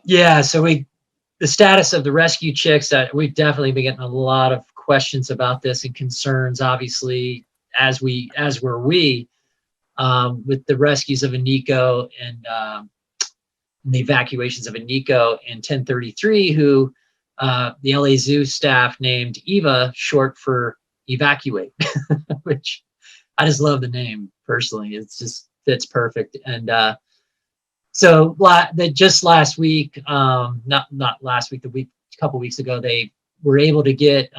Yeah, so the status of the rescue chicks, we've definitely been getting a lot of questions about this and concerns, obviously, as were we, with the rescues of Iniko and the evacuations of Iniko and 1033, who the LA Zoo staff named Eva, short for evacuate, which I just love the name personally. It's just fits perfect. And so just last week, not last week, a couple weeks ago, they were able to get,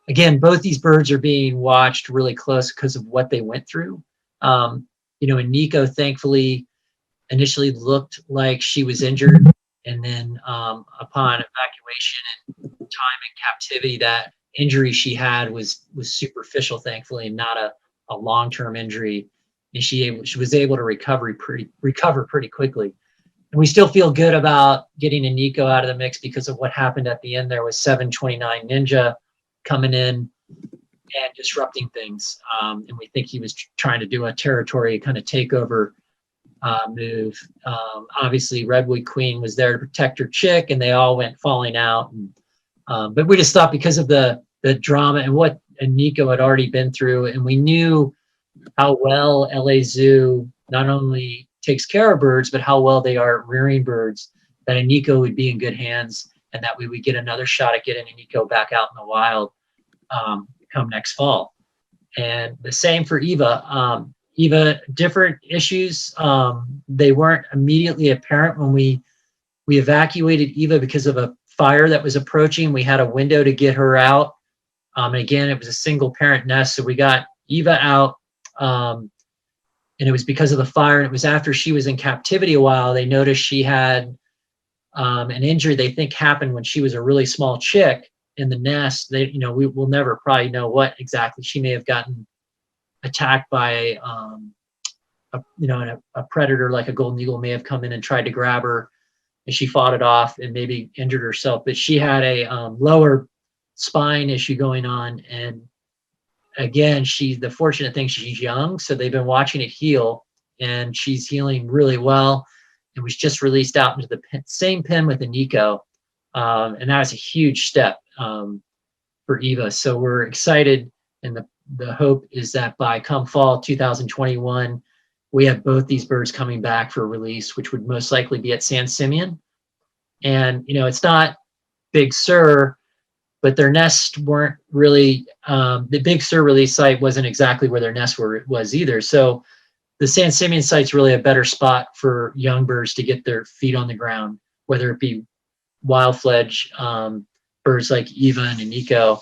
again, both these birds are being watched really close because of what they went through. And Nico, thankfully, initially looked like she was injured. And then upon evacuation and time in captivity, that injury she had was superficial, thankfully, and not a long-term injury. And she was able to recover pretty quickly. And we still feel good about getting Iniko out of the mix because of what happened at the end there with 729 Ninja coming in and disrupting things. And we think he was trying to do a territory kind of takeover move. Obviously, Redwood Queen was there to protect her chick, and they all went falling out. But we just thought because of the drama and what Iniko had already been through, and we knew how well LA Zoo not only takes care of birds, but how well they are at rearing birds, that Iniko would be in good hands, and that we would get another shot at getting Iniko back out in the wild come next fall. And the same for Eva. Eva, different issues. They weren't immediately apparent when we evacuated Eva because of a fire that was approaching. We had a window to get her out. And again, it was a single parent nest. So we got Eva out. And it was because of the fire. And it was after she was in captivity a while. They noticed she had an injury they think happened when she was a really small chick in the nest. We will never probably know what exactly. She may have gotten attacked by a predator like a golden eagle may have come in and tried to grab her, and she fought it off and maybe injured herself. But she had a lower spine issue going on, and again, the fortunate thing, she's young, so they've been watching it heal, and she's healing really well, and was just released out into the same pen with Iniko, and that was a huge step for Eva. So we're excited, and the hope is that by come fall 2021, we have both these birds coming back for release, which would most likely be at San Simeon. And, it's not Big Sur, but their nests weren't really, the Big Sur release site wasn't exactly where their nest was either. So the San Simeon site's really a better spot for young birds to get their feet on the ground, whether it be wild fledged birds like Eva and Iniko,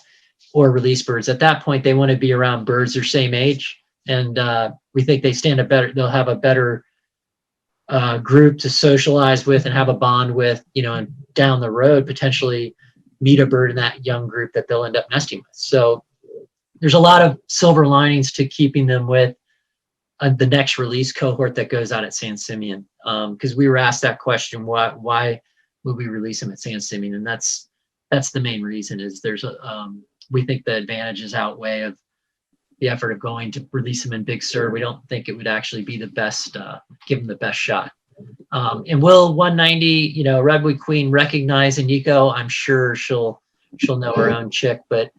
or release birds. At that point, they want to be around birds their same age, and we think they'll have a better group to socialize with and have a bond with, and down the road potentially meet a bird in that young group that they'll end up nesting with. So there's a lot of silver linings to keeping them with the next release cohort that goes out at San Simeon, because we were asked that question, why would we release them at San Simeon? And that's the main reason, is we think the advantages outweigh of the effort of going to release them in Big Sur. We don't think it would actually be the best, give them the best shot. And will 190, Redwood Queen recognize Iniko? I'm sure she'll know her own chick, but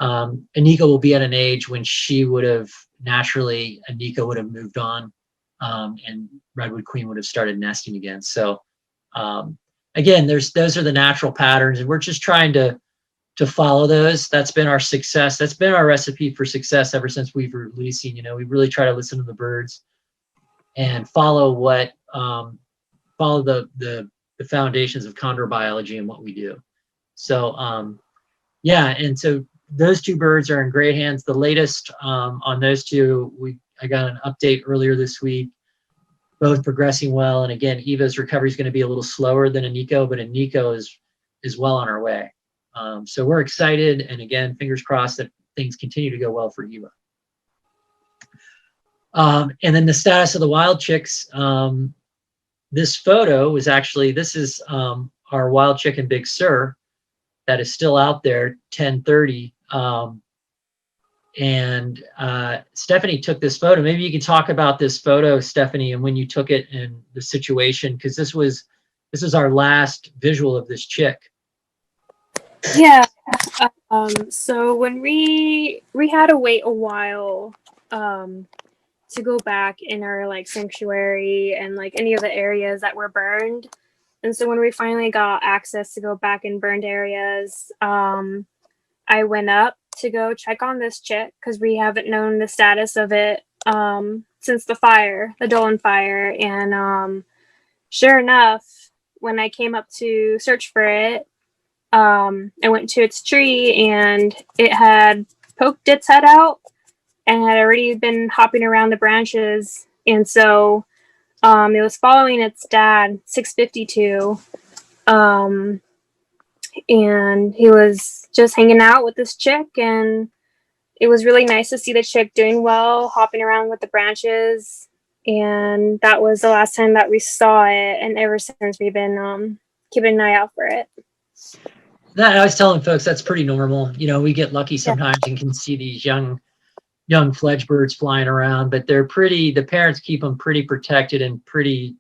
Iniko will be at an age when she would have naturally, Iniko would have moved on, and Redwood Queen would have started nesting again. So again, those are the natural patterns, and we're just trying to follow those. That's been our success. That's been our recipe for success ever since we've been releasing. We really try to listen to the birds and follow the foundations of condor biology and what we do. So and so those two birds are in great hands. The latest on those two, I got an update earlier this week, both progressing well. And again, Eva's recovery is going to be a little slower than Iniko, but Iniko is well on her way. So we're excited, and again, fingers crossed that things continue to go well for Eva. And then the status of the wild chicks. This photo was this is our wild chick in Big Sur that is still out there, 1030. And Stephanie took this photo. Maybe you can talk about this photo, Stephanie, and when you took it and the situation, because this was This is our last visual of this chick. Yeah. So when we had to wait a while to go back in our like sanctuary and like any of the areas that were burned. And so when we finally got access to go back in burned areas, I went up to go check on this chick because we haven't known the status of it since the fire, the Dolan fire. And sure enough, when I came up to search for it, I went to its tree and it had poked its head out and had already been hopping around the branches. And so it was following its dad, 652. And he was just hanging out with this chick. And it was really nice to see the chick doing well, hopping around with the branches. And that was the last time that we saw it. And ever since, we've been keeping an eye out for it. That I was telling folks that's pretty normal. You know, we get lucky sometimes and can see these young fledged birds flying around, but they're pretty. The parents keep them pretty protected and pretty,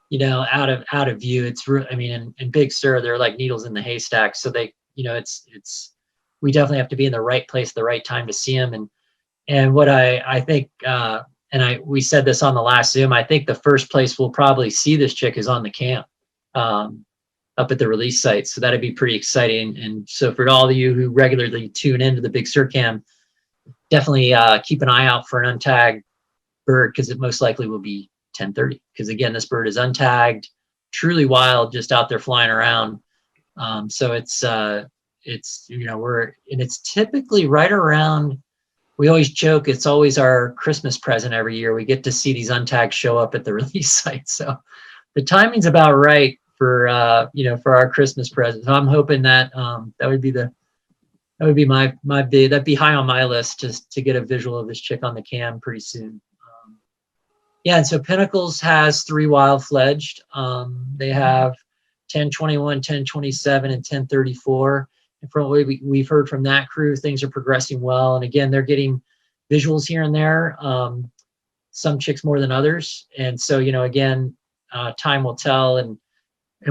you know, out of view. It's I mean, in Big Sur, they're like needles in the haystack. So they, you know, it's we definitely have to be in the right place at the right time to see them. And what I think, we said this on the last Zoom. I think the first place we'll probably see this chick is on the camp. Up at the release site. So that'd be pretty exciting. And so for all of you who regularly tune into the Big Sur Cam, definitely keep an eye out for an untagged bird because it most likely will be 1030. Because again, this bird is untagged, truly wild, just out there flying around. So it's you know, it's typically right around, we always joke, it's always our Christmas present every year. We get to see these untagged show up at the release site. So the timing's about right for you know, for our Christmas present. So I'm hoping that that would be my big, that'd be high on my list to get a visual of this chick on the cam pretty soon. Yeah, and so Pinnacles has 3 wild fledged. They have 1021, 1027, and 1034. And from what we've heard from that crew, things are progressing well. And again, they're getting visuals here and there. Some chicks more than others. And so, you know, again, time will tell. And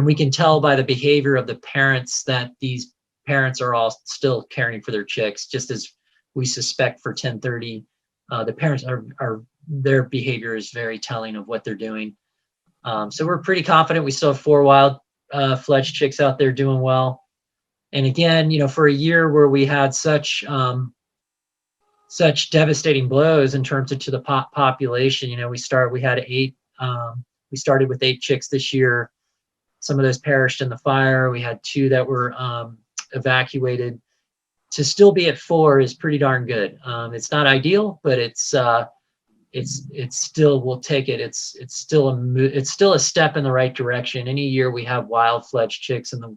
we can tell by the behavior of the parents that these parents are all still caring for their chicks, just as we suspect for 1030. The parents are their behavior is very telling of what they're doing. So we're pretty confident. We still have 4 wild fledged chicks out there doing well. And again, you know, for a year where we had such devastating blows in terms of to the population, you know, we started with 8 chicks this year. Some of those perished in the fire. We had 2 that were evacuated. To still be at 4 is pretty darn good. It's not ideal, but it's still, we'll take it. It's still a step in the right direction. Any year we have wild fledged chicks in the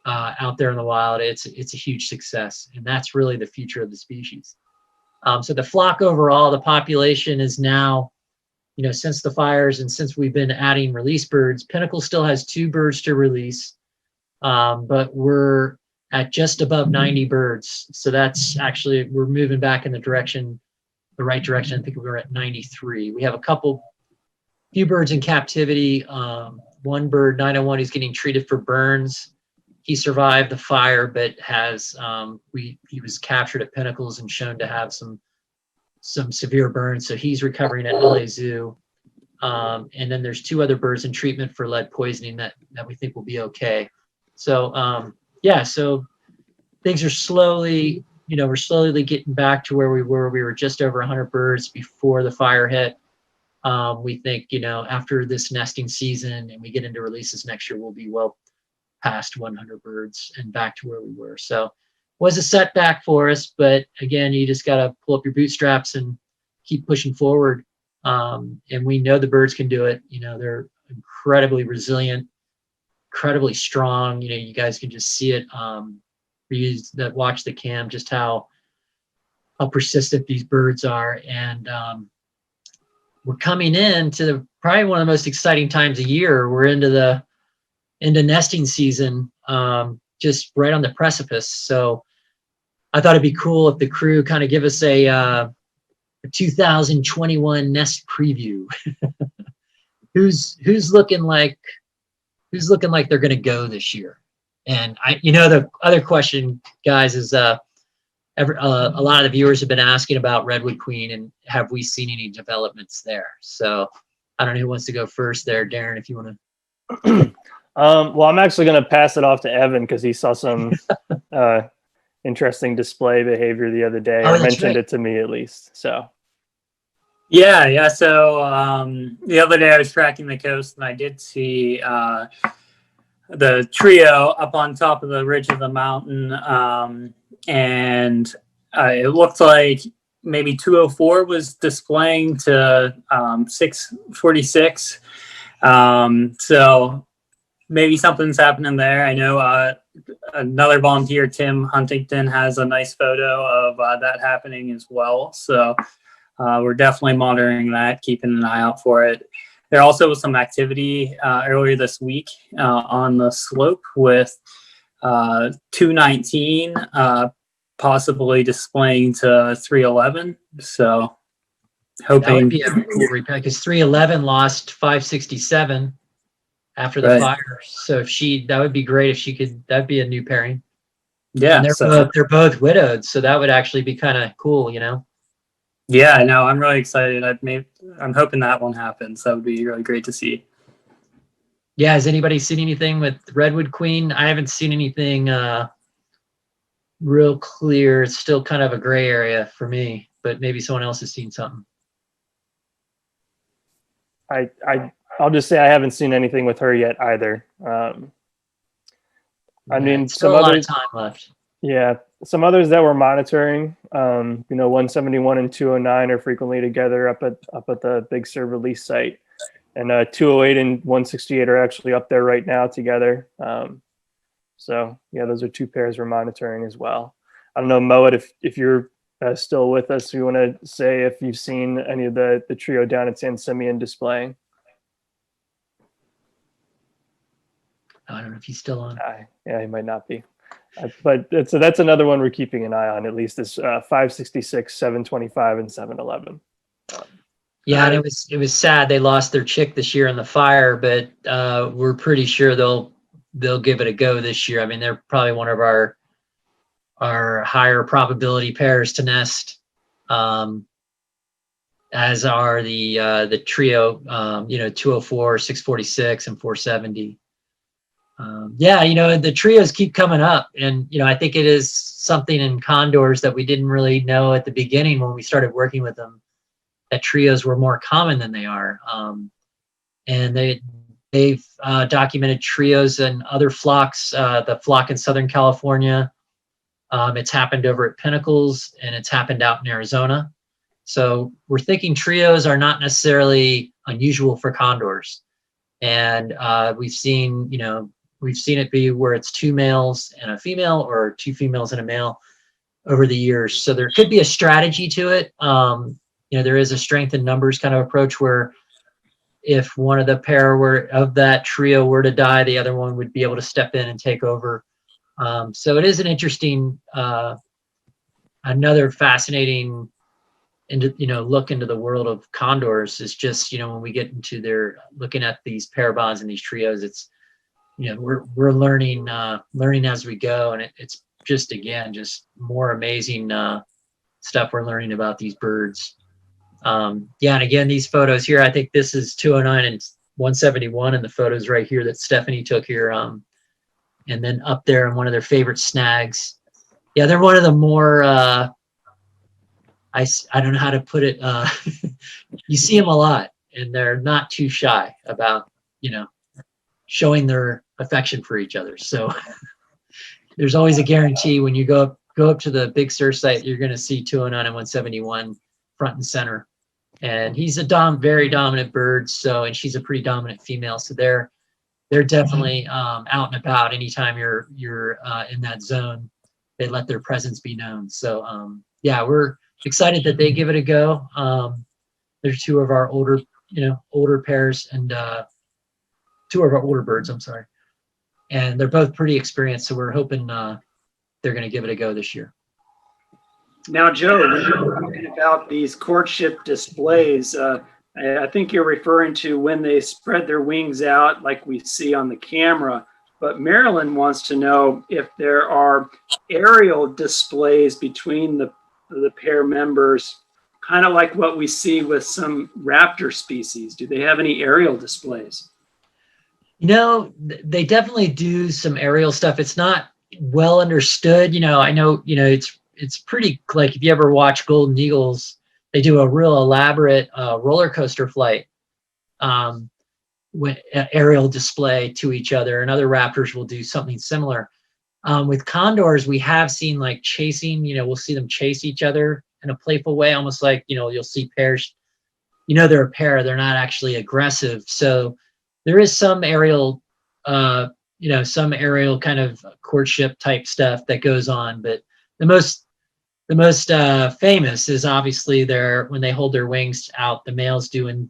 out there in the wild, it's a huge success, and that's really the future of the species. So the flock overall, the population is now, you know, since the fires and since we've been adding release birds, Pinnacle still has 2 birds to release, but we're at just above 90 birds. So that's actually, we're moving back in the right direction. I think we're at 93. We have a few birds in captivity. One bird, 901, is getting treated for burns. He survived the fire, but has he was captured at Pinnacles and shown to have some severe burns. So he's recovering at LA Zoo. And then there's 2 other birds in treatment for lead poisoning that we think will be okay. So yeah, so things are slowly, you know, we're slowly getting back to where we were. We were just over 100 birds before the fire hit. We think, you know, after this nesting season and we get into releases next year, we'll be well past 100 birds and back to where we were. So it was a setback for us, but again, you just got to pull up your bootstraps and keep pushing forward. And we know the birds can do it. You know, they're incredibly resilient, incredibly strong. You know, you guys can just see it. For you that watch the cam, just how persistent these birds are. And we're coming into probably one of the most exciting times of year. We're into nesting season, just right on the precipice. So I thought it'd be cool if the crew kind of give us a 2021 nest preview. Who's looking like who's looking like they're going to go this year? And the other question, guys, is a lot of the viewers have been asking about Redwood Queen and have we seen any developments there? So I don't know who wants to go first there, Darren, if you want to. Well, I'm actually going to pass it off to Evan because he saw some interesting display behavior the other day, or mentioned it to me at least. So. Yeah. So the other day I was tracking the coast and I did see the trio up on top of the ridge of the mountain, and it looked like maybe 204 was displaying to 646. So maybe something's happening there. I know another volunteer, Tim Huntington, has a nice photo of that happening as well. So we're definitely monitoring that, keeping an eye out for it. There also was some activity earlier this week on the slope with 219 possibly displaying to 311. So hoping that would be a cool repair because 311 lost 567 after the fire. So that would be great if she could. That'd be a new pairing. Yeah, and they're both widowed, so that would actually be kind of cool, Yeah, no, I'm really excited. I'm hoping that one happens. That would be really great to see. Yeah, has anybody seen anything with Redwood Queen? I haven't seen anything real clear. It's still kind of a gray area for me, but maybe someone else has seen something. I'll just say I haven't seen anything with her yet either. I mean, still a lot of time left. Yeah, some others that we're monitoring, 171 and 209 are frequently together up at the Big Sur release site, and 208 and 168 are actually up there right now together. So yeah, those are two pairs we're monitoring as well. I don't know, Moet, if you're still with us, you want to say if you've seen any of the trio down at San Simeon displaying? I don't know if he's still on. Yeah, he might not be. But so that's another one we're keeping an eye on, at least, is 566, 725, and 711. Yeah, and it was sad they lost their chick this year in the fire, but we're pretty sure they'll give it a go this year. I mean, they're probably one of our higher probability pairs to nest, as are the trio, 204, 646, and 470. The trios keep coming up, and I think it is something in condors that we didn't really know at the beginning when we started working with them, that trios were more common than they are. And they've documented trios in other flocks, the flock in Southern California. It's happened over at Pinnacles, and it's happened out in Arizona. So we're thinking trios are not necessarily unusual for condors. And we've seen it be where it's two males and a female, or two females and a male over the years. So there could be a strategy to it. There is a strength in numbers kind of approach where if one of the pair of that trio were to die, the other one would be able to step in and take over. So it is an interesting, another fascinating look into the world of condors is just, when we get into looking at these pair bonds and these trios, it's, we're learning as we go. And it's just, again, just more amazing stuff we're learning about these birds. And again, these photos here, I think this is 209 and 171, and the photos right here that Stephanie took here. And then up there in one of their favorite snags. Yeah, they're one of the more, I don't know how to put it. You see them a lot, and they're not too shy about, showing their affection for each other. So there's always a guarantee when you go up to the Big Sur site, you're going to see 209 and 171 front and center. And he's a very dominant bird. And she's a pretty dominant female. So they're definitely out and about. Anytime you're in that zone, they let their presence be known. So we're excited that they give it a go. They're two of our older pairs, and two of our older birds, I'm sorry. And they're both pretty experienced, so we're hoping they're going to give it a go this year. Now, Joe, when you're talking about these courtship displays, I think you're referring to when they spread their wings out like we see on the camera. But Marilyn wants to know if there are aerial displays between the pair members, kind of like what we see with some raptor species. Do they have any aerial displays? You know, they definitely do some aerial stuff. It's not well understood. You know, I know, you know, it's pretty, like if you ever watch Golden Eagles, they do a real elaborate roller coaster flight with aerial display to each other, and other raptors will do something similar. With condors, we have seen like chasing, you know, we'll see them chase each other in a playful way, almost like, you know, you'll see pairs, you know, they're a pair, they're not actually aggressive. So there is some aerial, you know, some aerial kind of courtship type stuff that goes on, but the most famous is obviously when they hold their wings out, the males do and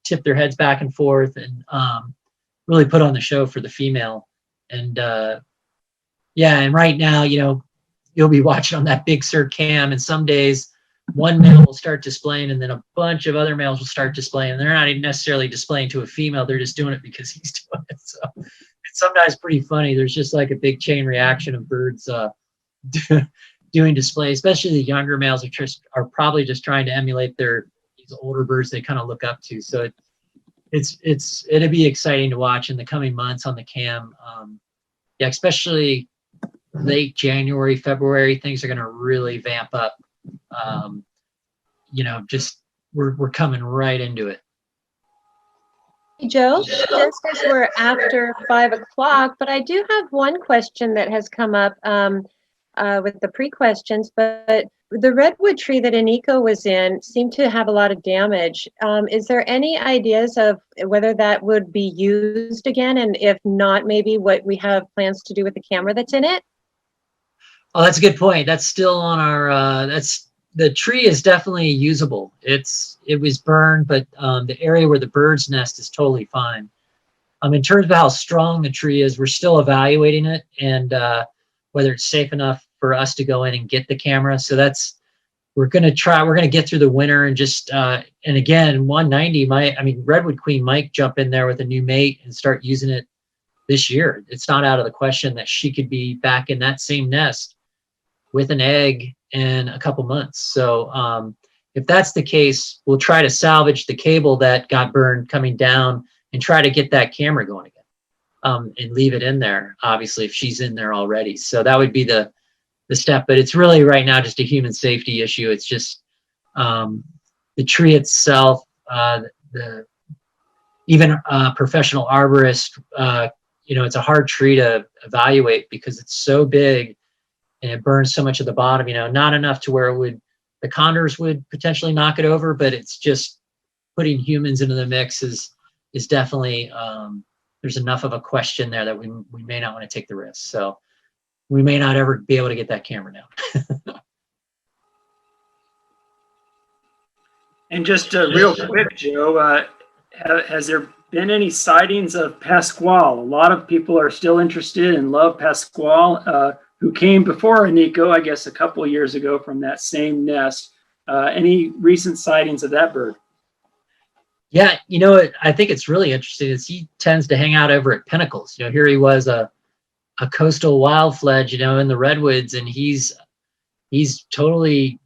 tip their heads back and forth and really put on the show for the female. And yeah, and right now, you know, you'll be watching on that Big Sur cam, and some days one male will start displaying and then a bunch of other males will start displaying, and they're not even necessarily displaying to a female, they're just doing it because he's doing it. So it's sometimes pretty funny. There's just like a big chain reaction of birds doing display, especially the younger males are probably just trying to emulate these older birds they kind of look up to. So it'll be exciting to watch in the coming months on the cam. Yeah, especially late January, February, things are going to really vamp up. You know, just we're coming right into it. Hey, Joe, just as we're after 5 o'clock, but I do have one question that has come up with the pre-questions, but the redwood tree that Iniko was in seemed to have a lot of damage. Is there any ideas of whether that would be used again? And if not, maybe what we have plans to do with the camera that's in it? Oh, that's a good point. That's still on our, the tree is definitely usable. It was burned, but the area where the bird's nest is totally fine. In terms of how strong the tree is, we're still evaluating it and whether it's safe enough for us to go in and get the camera. So we're going to get through the winter and just, and again, 190 Redwood Queen might jump in there with a new mate and start using it this year. It's not out of the question that she could be back in that same nest with an egg in a couple months. So if that's the case, we'll try to salvage the cable that got burned coming down and try to get that camera going again, and leave it in there, obviously, if she's in there already. So that would be the step, but it's really right now just a human safety issue. It's just the tree itself, even professional arborists, you know, it's a hard tree to evaluate because it's so big and it burns so much of the bottom, you know, not enough to where the condors would potentially knock it over, but it's just putting humans into the mix is definitely, there's enough of a question there that we may not want to take the risk. So we may not ever be able to get that camera down. And just real quick, Joe, has there been any sightings of Pasqual? A lot of people are still interested and love Pasqual, who came before Iniko, I guess a couple of years ago from that same nest. Any recent sightings of that bird? Yeah, you know, I think it's really interesting is he tends to hang out over at pinnacles. You know, here he was a coastal wild fledge, you know, in the redwoods, and he's totally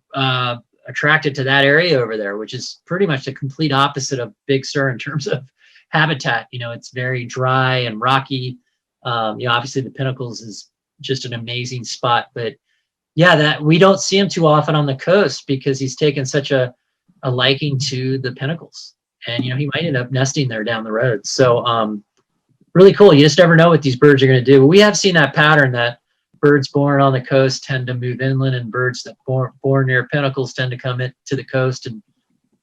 attracted to that area over there, which is pretty much the complete opposite of Big Sur in terms of habitat. You know, it's very dry and rocky. You know, obviously the pinnacles is just an amazing spot, but yeah, that we don't see him too often on the coast because he's taken such a liking to the pinnacles, and you know, he might end up nesting there down the road. So really cool. You just never know what these birds are going to do. We have seen that pattern that birds born on the coast tend to move inland, and birds that born near pinnacles tend to come to the coast, and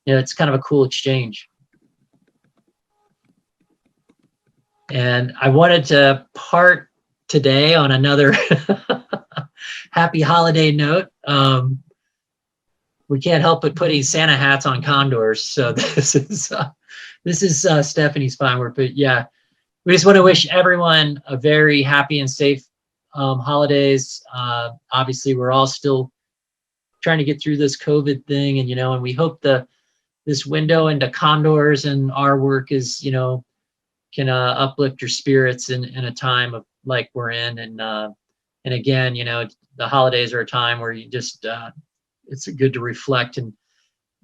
you know, it's kind of a cool exchange. And I wanted to part today on another happy holiday note. We can't help but putting Santa hats on condors. So this is Stephanie's fine work, but yeah, we just want to wish everyone a very happy and safe holidays. Obviously, we're all still trying to get through this COVID thing, and you know, and we hope the this window into condors, and our work is, you know, can uplift your spirits in a time of like we're in. And again, you know, the holidays are a time where you just it's good to reflect and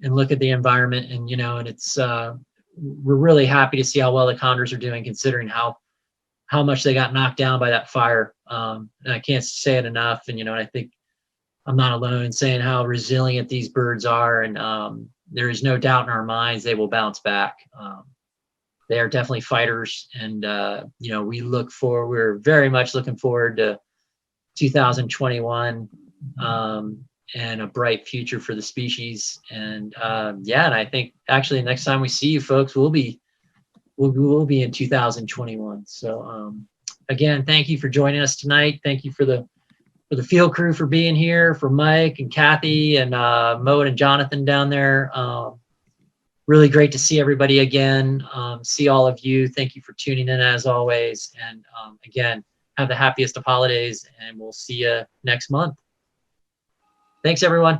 look at the environment, and you know, and it's we're really happy to see how well the condors are doing, considering how much they got knocked down by that fire. And I can't say it enough. And you know, I think I'm not alone in saying how resilient these birds are, and there is no doubt in our minds they will bounce back. They are definitely fighters, and you know, we're very much looking forward to 2021 and a bright future for the species. And yeah, and I think actually next time we see you folks, we'll be in 2021. So again, thank you for joining us tonight. Thank you for the field crew for being here, for Mike and Kathy and Mo and Jonathan down there. Really great to see everybody again. See all of you. Thank you for tuning in as always. And again, have the happiest of holidays, and we'll see you next month. Thanks, everyone.